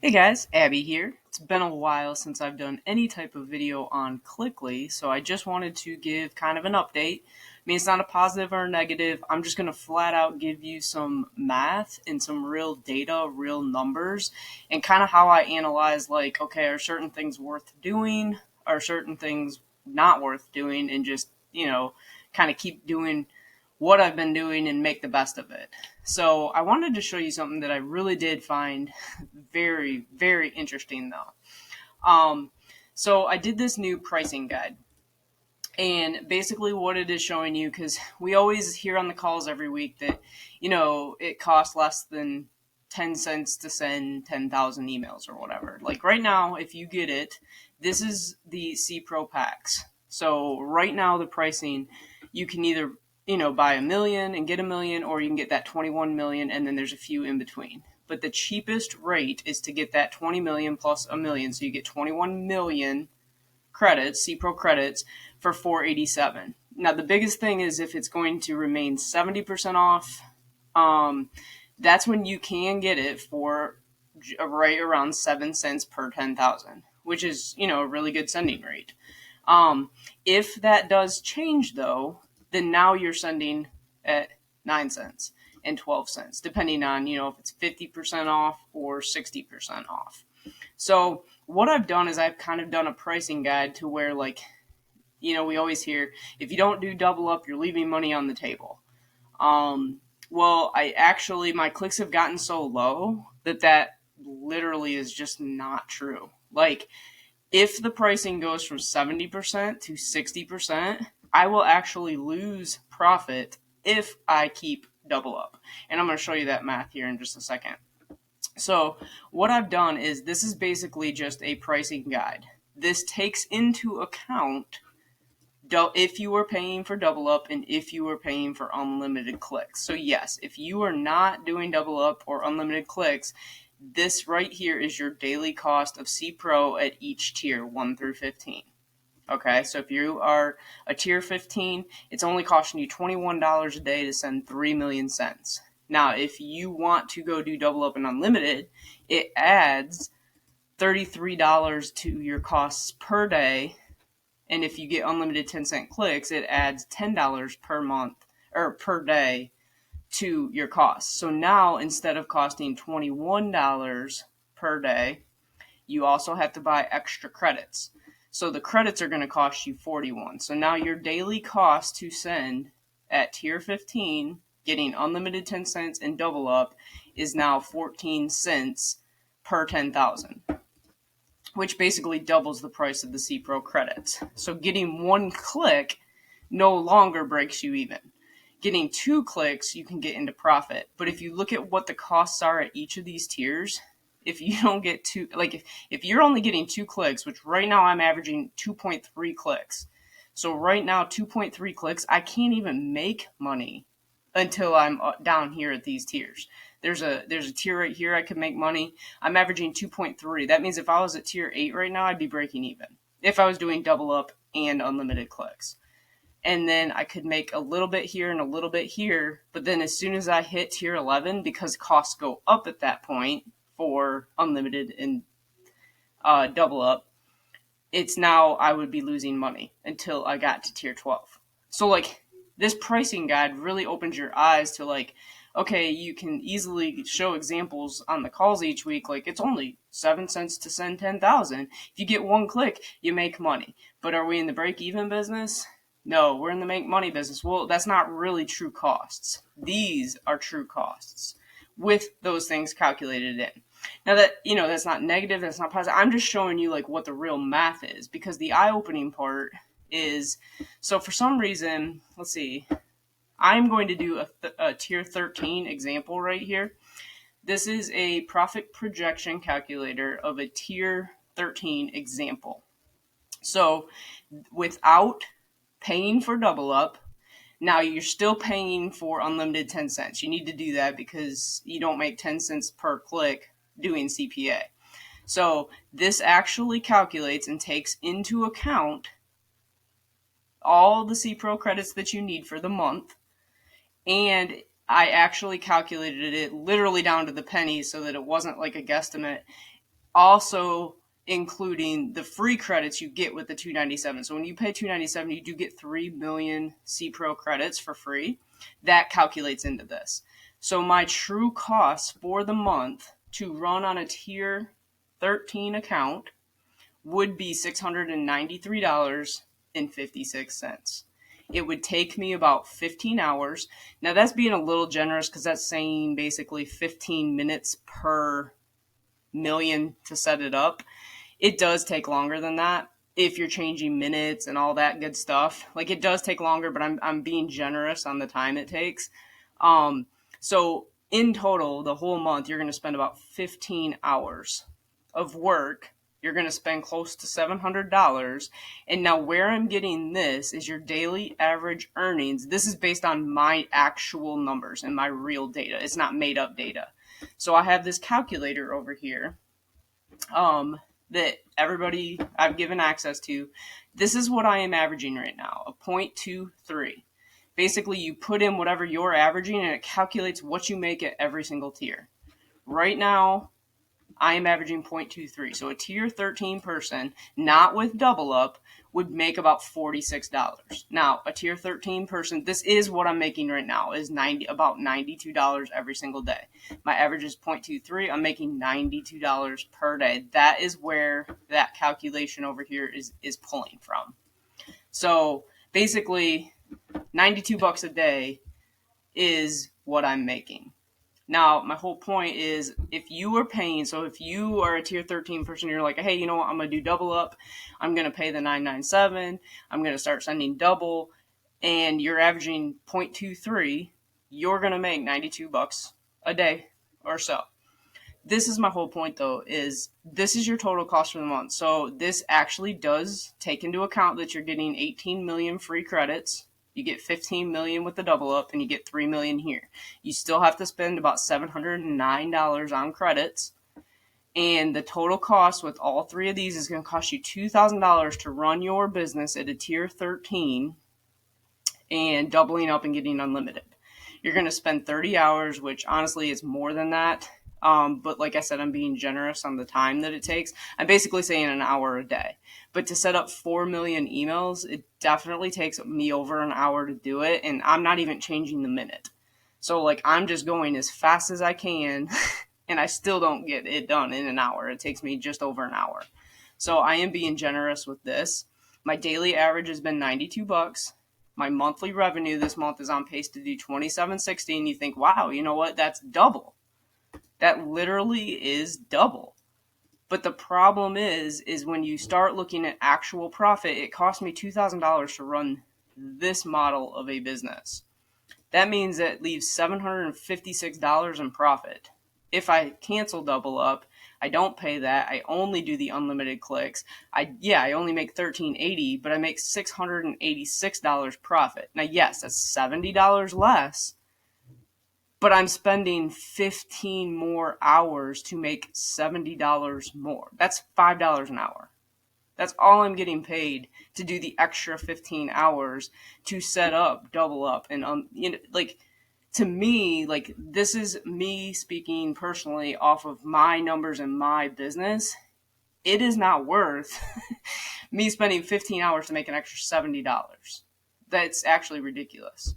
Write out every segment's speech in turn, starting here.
Hey guys, Abby here. It's been a while since I've done any type of video on Cliqly, so I just wanted to give kind of an update. I mean, it's not a positive or a negative. I'm just going to flat out give you some math and some real data, real numbers, and kind of how I analyze, like, okay, are certain things worth doing? Are certain things not worth doing? And just, kind of keep doing what I've been doing and make the best of it. So I wanted to show you something that I really did find very, very interesting though. So I did this new pricing guide. And basically, what it is showing you, because we always hear on the calls every week that, it costs less than 10 cents to send 10,000 emails or whatever. Like right now, if you get it, this is the C Pro packs. So right now, the pricing, you can either, buy a million and get a million, or you can get that 21 million, and then there's a few in between. But the cheapest rate is to get that 20 million plus a million. So you get 21 million credits, C Pro credits, for 487. Now the biggest thing is if it's going to remain 70% off, that's when you can get it for right around 7 cents per 10,000, which is, a really good sending rate. If that does change though, then now you're sending at 9 cents and 12 cents, depending on, if it's 50% off or 60% off. So what I've done is I've kind of done a pricing guide to where, like, we always hear if you don't do double up, you're leaving money on the table. Well, my clicks have gotten so low that literally is just not true. Like, if the pricing goes from 70% to 60%, I will actually lose profit if I keep double up. And I'm going to show you that math here in just a second. So what I've done is this is basically just a pricing guide. This takes into account if you are paying for double up and if you are paying for unlimited clicks. So yes, if you are not doing double up or unlimited clicks, this right here is your daily cost of C Pro at each tier, 1 through 15. Okay, so if you are a tier 15, it's only costing you $21 a day to send 3 million cents. Now, if you want to go do double up and unlimited, it adds $33 to your costs per day. And if you get unlimited 10-cent clicks, it adds $10 per month or per day to your costs. So now instead of costing $21 per day, you also have to buy extra credits. So the credits are going to cost you 41. So now your daily cost to send at tier 15, getting unlimited 10 cents and double up, is now 14 cents per 10,000, which basically doubles the price of the C Pro credits. So getting one click no longer breaks you even. Getting 2 clicks, you can get into profit. But if you look at what the costs are at each of these tiers, if you don't get if you're only getting 2 clicks, which right now I'm averaging 2.3 clicks. So right now, 2.3 clicks, I can't even make money until I'm down here at these tiers. There's a tier right here I could make money. I'm averaging 2.3. That means if I was at tier 8 right now, I'd be breaking even. If I was doing double up and unlimited clicks. And then I could make a little bit here and a little bit here, but then as soon as I hit tier 11, because costs go up at that point for unlimited and double up, it's now I would be losing money until I got to tier 12. So like this pricing guide really opens your eyes to like, okay, you can easily show examples on the calls each week. Like it's only 7 cents to send 10,000. If you get 1 click, you make money. But are we in the break even business? No, we're in the make money business. Well, that's not really true costs. These are true costs with those things calculated in. Now that, that's not negative, that's not positive. I'm just showing you like what the real math is, because the eye-opening part is, so for some reason, let's see, I'm going to do a tier 13 example right here. This is a profit projection calculator of a tier 13 example. So without paying for double up, now you're still paying for unlimited 10 cents. You need to do that because you don't make 10 cents per click doing CPA. So this actually calculates and takes into account all the C Pro credits that you need for the month. And I actually calculated it literally down to the penny so that it wasn't like a guesstimate. also including the free credits you get with the 297. So when you pay 297, you do get 3 million C Pro credits for free. That calculates into this. So my true cost for the month to run on a tier 13 account would be $693.56. It would take me about 15 hours. Now that's being a little generous because that's saying basically 15 minutes per million to set it up. It does take longer than that if you're changing minutes and all that good stuff. Like, it does take longer, but I'm being generous on the time it takes. So in total, the whole month, you're going to spend about 15 hours of work. You're going to spend close to $700. And now where I'm getting this is your daily average earnings. This is based on my actual numbers and my real data. It's not made up data. So I have this calculator over here that everybody I've given access to. This is what I am averaging right now, a 0.23. Basically, you put in whatever you're averaging, and it calculates what you make at every single tier. Right now, I am averaging 0.23. So a tier 13 person, not with double up, would make about $46. Now, a tier 13 person, this is what I'm making right now, is about $92 every single day. My average is 0.23. I'm making $92 per day. That is where that calculation over here is pulling from. So basically, $92 a day is what I'm making. Now, my whole point is, if you are paying, so if you are a tier 13 person, you're like, hey, you know what, I'm going to do double up. I'm going to pay the 997. I'm going to start sending double, and you're averaging 0.23, you're going to make $92 a day or so. This is my whole point, though, is this is your total cost for the month. So this actually does take into account that you're getting 18 million free credits. You get 15 million with the double up, and you get 3 million here. You still have to spend about $709 on credits. And the total cost with all three of these is going to cost you $2,000 to run your business at a tier 13 and doubling up and getting unlimited. You're going to spend 30 hours, which honestly is more than that. But like I said, I'm being generous on the time that it takes. I'm basically saying an hour a day. But to set up 4 million emails, it definitely takes me over an hour to do it. And I'm not even changing the minute. So like, I'm just going as fast as I can and I still don't get it done in an hour. It takes me just over an hour. So I am being generous with this. My daily average has been $92. My monthly revenue this month is on pace to do $27.60. And you think, wow, you know what? That's double. That literally is double. But the problem is when you start looking at actual profit, it cost me $2,000 to run this model of a business. That means that leaves $756 in profit. If I cancel double up, I don't pay that. I only do the unlimited clicks. I only make $1,380, but I make $686 profit. Now, yes, that's $70 less, but I'm spending 15 more hours to make $70 more. That's $5 an hour. That's all I'm getting paid to do the extra 15 hours to set up, double up, and to me, like, this is me speaking personally off of my numbers and my business. It is not worth me spending 15 hours to make an extra $70. That's actually ridiculous.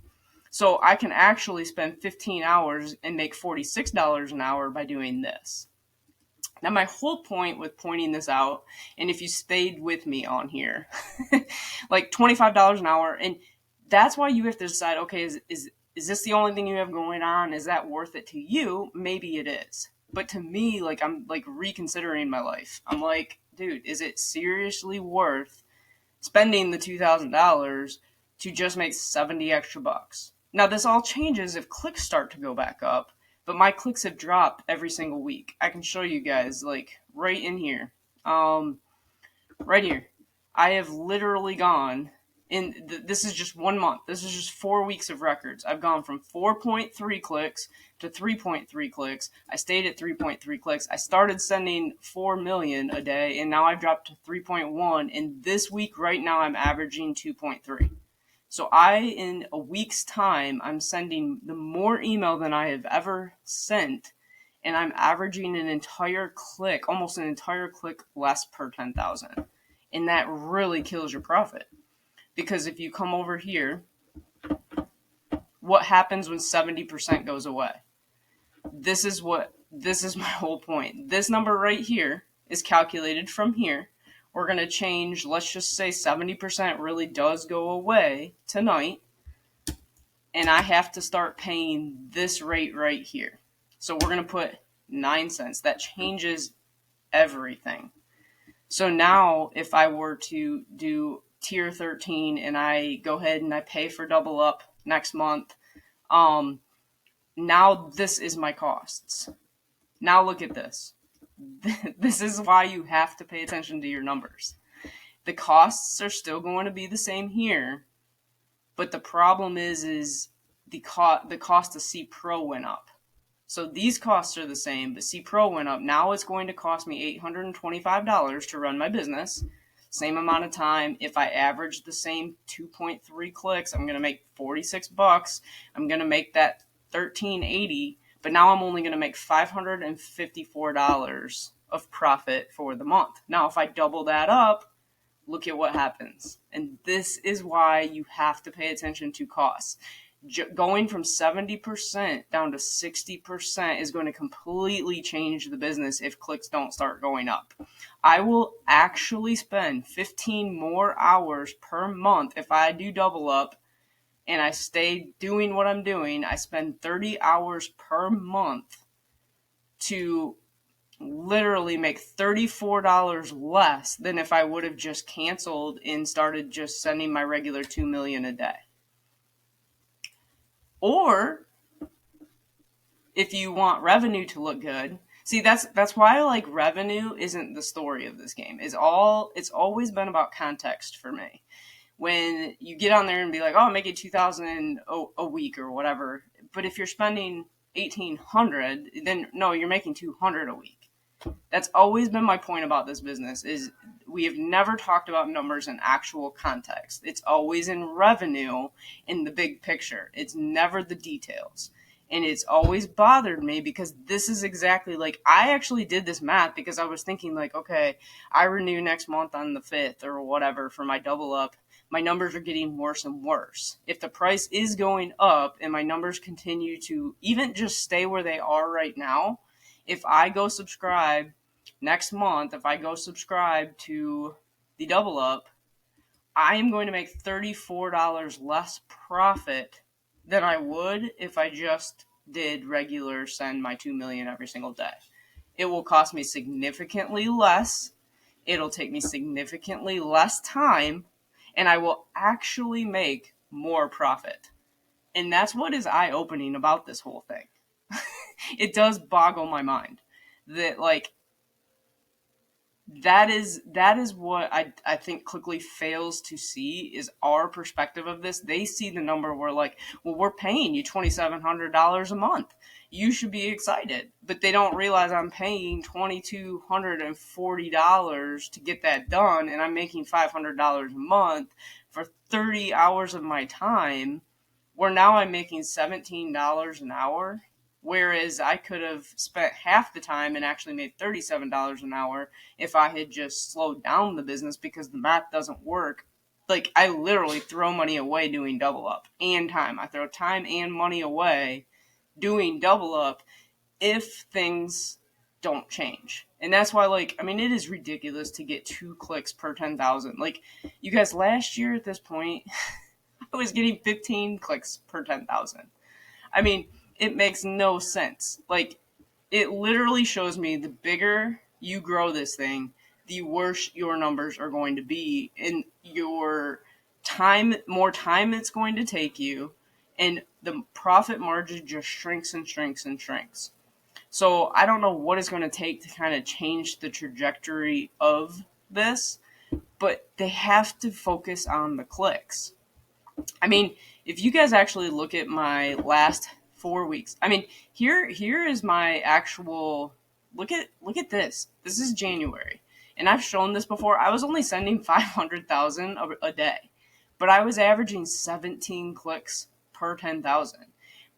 So I can actually spend 15 hours and make $46 an hour by doing this. Now, my whole point with pointing this out, and if you stayed with me on here, like $25 an hour, and that's why you have to decide, okay, is this the only thing you have going on? Is that worth it to you? Maybe it is. But to me, like, I'm like reconsidering my life. I'm like, dude, is it seriously worth spending the $2,000 to just make 70 extra bucks? Now, this all changes if clicks start to go back up, but my clicks have dropped every single week. I can show you guys, like, right in here. Right here. I have literally gone, this is just 1 month. This is just 4 weeks of records. I've gone from 4.3 clicks to 3.3 clicks. I stayed at 3.3 clicks. I started sending 4 million a day, and now I've dropped to 3.1, and this week right now I'm averaging 2.3. So in a week's time, I'm sending the more email than I have ever sent, and I'm averaging an entire click, almost an entire click less per 10,000. And that really kills your profit. Because if you come over here, what happens when 70% goes away? This is my whole point. This number right here is calculated from here. We're going to change, let's just say 70% really does go away tonight. And I have to start paying this rate right here. So we're going to put 9 cents. That changes everything. So now if I were to do tier 13 and I go ahead and I pay for double up next month, now this is my costs. Now look at this. This is why you have to pay attention to your numbers. The costs are still going to be the same here, but the problem is the cost of C Pro went up. So these costs are the same, but C Pro went up. Now it's going to cost me $825 to run my business. Same amount of time. If I average the same 2.3 clicks, I'm going to make $46. I'm going to make that $13.80, but now I'm only going to make $554 of profit for the month. Now, if I double that up, look at what happens. And this is why you have to pay attention to costs. Going from 70% down to 60% is going to completely change the business if clicks don't start going up. I will actually spend 15 more hours per month if I do double up and I stay doing what I'm doing. I spend 30 hours per month to literally make $34 less than if I would have just canceled and started just sending my regular 2 million a day. Or if you want revenue to look good, see that's why like revenue isn't the story of this game. It's always been about context for me. When you get on there and be like, oh, I'm making $2,000 a week or whatever, but if you're spending $1,800, then no, you're making $200 a week. That's always been my point about this business, is we have never talked about numbers in actual context. It's always in revenue in the big picture. It's never the details. And it's always bothered me because this is exactly like, I actually did this math because I was thinking like, okay, I renew next month on the 5th or whatever for my double up. My numbers are getting worse and worse. If the price is going up and my numbers continue to even just stay where they are right now, if I go subscribe next month, if I go subscribe to the double up, I am going to make $34 less profit than I would if I just did regular send my 2 million every single day. It will cost me significantly less. It'll take me significantly less time, and I will actually make more profit. And that's what is eye-opening about this whole thing. It does boggle my mind that like that is what I think Cliqly fails to see, is our perspective of this. They see the number, we're like, well, we're paying you $2,700 a month. You should be excited. But they don't realize I'm paying $2,240 to get that done, and I'm making $500 a month for 30 hours of my time, where now I'm making $17 an hour. Whereas I could have spent half the time and actually made $37 an hour if I had just slowed down the business, because the math doesn't work. Like, I literally throw money away doing double up and time. I throw time and money away doing double up if things don't change. And that's why, like, I mean, it is ridiculous to get 2 clicks per 10,000. Like, you guys, last year at this point, I was getting 15 clicks per 10,000. I mean, it makes no sense. Like, it literally shows me the bigger you grow this thing, the worse your numbers are going to be, and your time, more time it's going to take you, and the profit margin just shrinks and shrinks and shrinks. So I don't know what it's going to take to kind of change the trajectory of this, but they have to focus on the clicks. I mean, if you guys actually look at my last 4 weeks, I mean, here is my actual look at this. This is January, and I've shown this before. I was only sending 500,000 a day, but I was averaging 17 clicks per 10,000.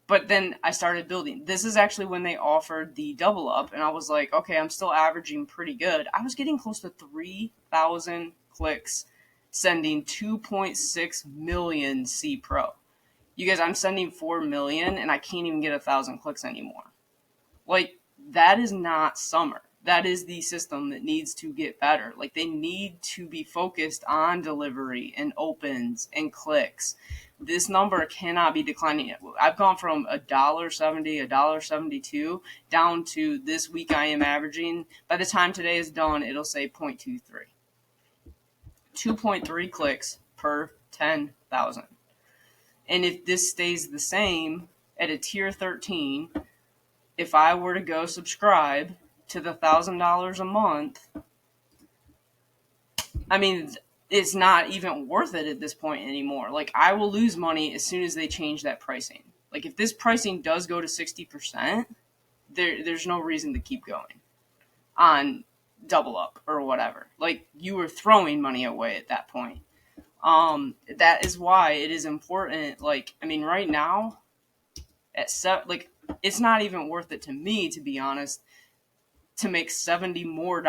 But then I started building. This is actually when they offered the double up, and I was like, okay, I'm still averaging pretty good. I was getting close to 3,000 clicks, sending 2.6 million C Pro. You guys, I'm sending 4 million, and I can't even get 1,000 clicks anymore. Like, that is not summer. That is the system that needs to get better. Like, they need to be focused on delivery and opens and clicks. This number cannot be declining. I've gone from $1.70, $1.72 down to this week I am averaging. By the time today is done, it'll say 0.23. 2.3 clicks per 10,000. And if this stays the same at a tier 13, if I were to go subscribe to the $1,000 a month, I mean, it's not even worth it at this point anymore. Like, I will lose money as soon as they change that pricing. Like, if this pricing does go to 60%, there's no reason to keep going on double up or whatever. Like, you were throwing money away at that point. That is why it is important. Like, I mean, right now, it's not even worth it to me, to be honest, to make $70 more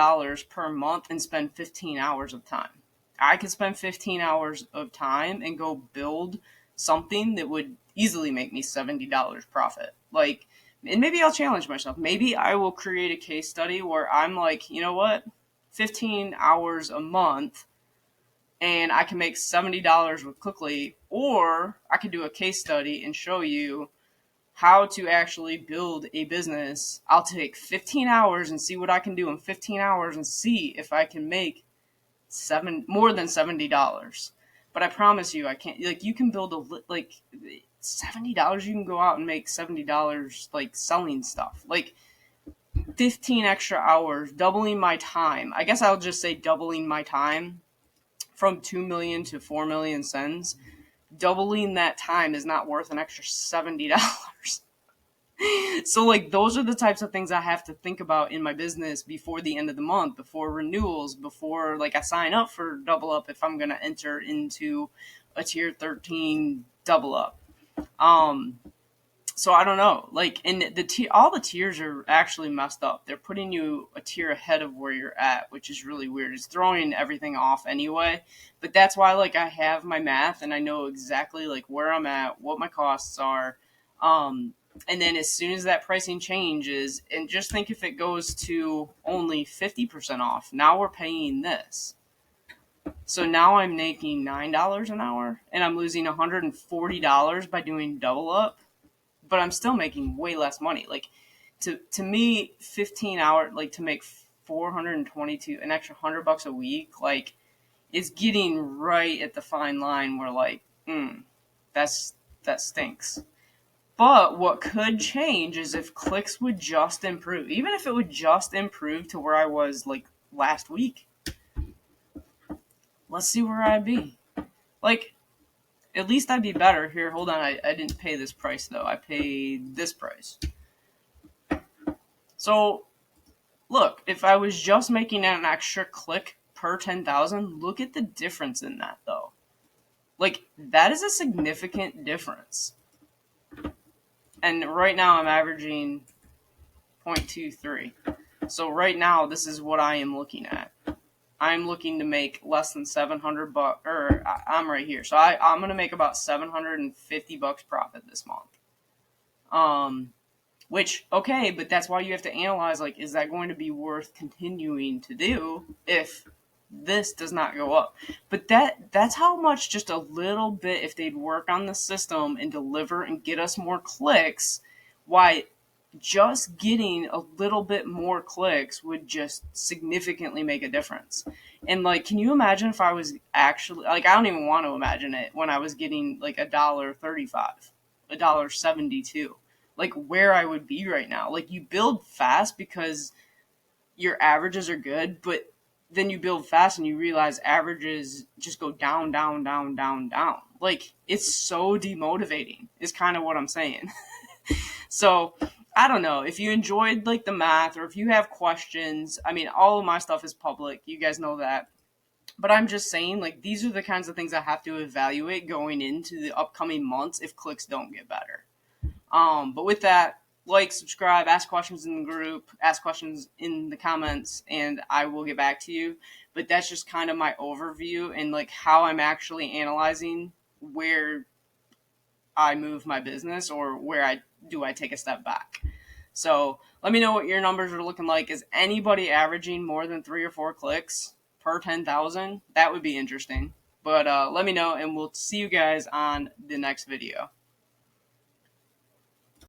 per month and spend 15 hours of time. I could spend 15 hours of time and go build something that would easily make me $70 profit. Like, and maybe I'll challenge myself. Maybe I will create a case study where I'm like, you know what? 15 hours a month and I can make $70 with Cliqly, or I could do a case study and show you how to actually build a business. I'll take 15 hours and see what I can do in 15 hours and see if I can make more than $70. But I promise you, I can't. Like, you can build $70. You can go out and make $70 like selling stuff. Like, 15 extra hours, doubling my time. I guess I'll just say doubling my time from 2 million to 4 million sends. Doubling that time is not worth an extra $70. So, like, those are the types of things I have to think about in my business before the end of the month, before renewals, before, like, I sign up for double up if I'm going to enter into a tier 13 double up. So I don't know. Like, and all the tiers are actually messed up. They're putting you a tier ahead of where you're at, which is really weird. It's throwing everything off anyway. But that's why, like, I have my math and I know exactly, like, where I'm at, what my costs are. And then as soon as that pricing changes, and just think if it goes to only 50% off, now we're paying this. So now I'm making $9 an hour and I'm losing $140 by doing double up, but I'm still making way less money. Like, to me, 15 hour, like, to make 422, an extra $100 a week, like, is getting right at the fine line where, like, that stinks. But what could change is if clicks would just improve. Even if it would just improve to where I was, like, last week. Let's see where I'd be. Like, at least I'd be better. Here, hold on. I didn't pay this price, though. I paid this price. So, look, if I was just making an extra click per 10,000, look at the difference in that, though. Like, that is a significant difference. And right now I'm averaging 0.23. So right now, this is what I am looking at. I'm looking to make less than $700, or I'm right here. So I'm going to make about $750 profit this month. Which, okay, but that's why you have to analyze, like, is that going to be worth continuing to do if this does not go up? But that's how much, just a little bit, if they'd work on the system and deliver and get us more clicks, why just getting a little bit more clicks would just significantly make a difference. And, like, can you imagine if I was actually, like, I don't even want to imagine it when I was getting, like, $1.35, $1.72, like, where I would be right now. Like, you build fast because your averages are good, but then you build fast and you realize averages just go down, down, down, down, down. Like, it's so demotivating is kind of what I'm saying. So, I don't know. If you enjoyed, like, the math, or if you have questions, I mean, all of my stuff is public. You guys know that. But I'm just saying, like, these are the kinds of things I have to evaluate going into the upcoming months if clicks don't get better. But with that, like, subscribe, ask questions in the group, ask questions in the comments, and I will get back to you. But that's just kind of my overview and like how I'm actually analyzing where I move my business or where I take a step back. So let me know what your numbers are looking like. Is anybody averaging more than 3 or 4 clicks per 10,000? That would be interesting. But let me know, and we'll see you guys on the next video.